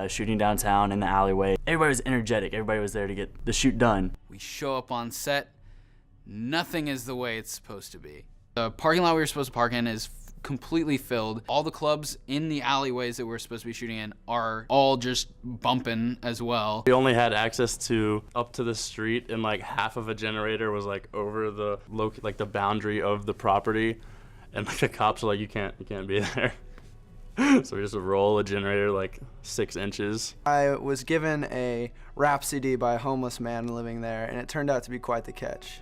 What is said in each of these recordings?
shooting downtown in the alleyway. Everybody was energetic. Everybody was there to get the shoot done. We show up on set. Nothing is the way it's supposed to be. The parking lot we were supposed to park in is completely filled. All the clubs in the alleyways that we're supposed to be shooting in are all just bumping as well. We only had access to up to the street, and like half of a generator was like over the the boundary of the property, and like the cops are like, you can't be there. So we just roll a generator like 6 inches. I was given a rap CD by a homeless man living there, and it turned out to be quite the catch.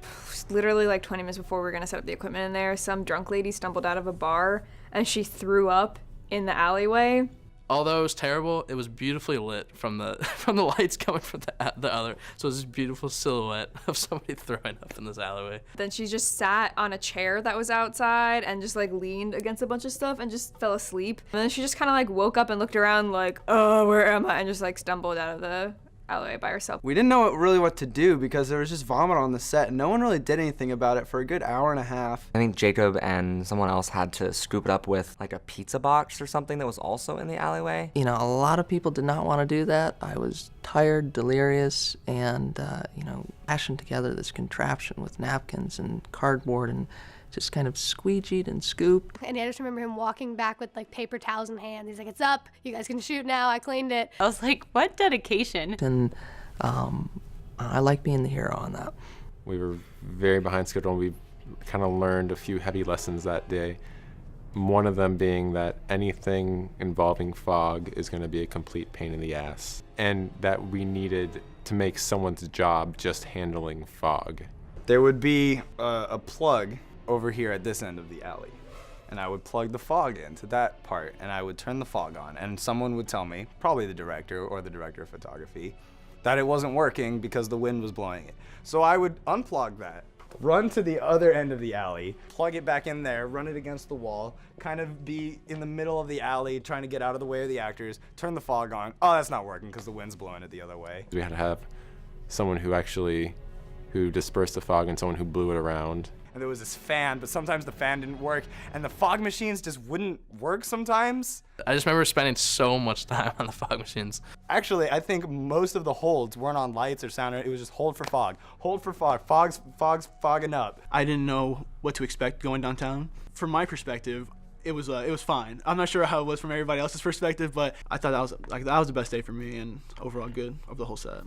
Literally like 20 minutes before we were gonna set up the equipment in there, some drunk lady stumbled out of a bar and she threw up in the alleyway. Although it was terrible, it was beautifully lit from the lights coming from the other. So it was this beautiful silhouette of somebody throwing up in this alleyway. Then she just sat on a chair that was outside and just like leaned against a bunch of stuff and just fell asleep. And then she just kind of like woke up and looked around like, oh, where am I? And just like stumbled out of the alleyway by herself. We didn't know really what to do because there was just vomit on the set, and no one really did anything about it for a good hour and a half. I think Jacob and someone else had to scoop it up with like a pizza box or something that was also in the alleyway. You know, a lot of people did not want to do that. I was tired, delirious, and, fashioned together this contraption with napkins and cardboard and just kind of squeegeed and scooped. And I just remember him walking back with like paper towels in hand. He's like, it's up, you guys can shoot now, I cleaned it. I was like, what dedication? And I like being the hero on that. We were very behind schedule, and we kind of learned a few heavy lessons that day. One of them being that anything involving fog is going to be a complete pain in the ass, and that we needed to make someone's job just handling fog. There would be a plug over here at this end of the alley, and I would plug the fog into that part, and I would turn the fog on, and someone would tell me, probably the director or the director of photography, that it wasn't working because the wind was blowing it. So I would unplug that, run to the other end of the alley, plug it back in there, run it against the wall, kind of be in the middle of the alley trying to get out of the way of the actors, turn the fog on. Oh, that's not working because the wind's blowing it the other way. We had to have someone who dispersed the fog and someone who blew it around. And there was this fan, but sometimes the fan didn't work, and the fog machines just wouldn't work sometimes. I just remember spending so much time on the fog machines. Actually, I think most of the holds weren't on lights or sound. It was just hold for fog, fog's fogging up. I didn't know what to expect going downtown. From my perspective, it was fine. I'm not sure how it was from everybody else's perspective, but I thought that was the best day for me, and overall good over the whole set.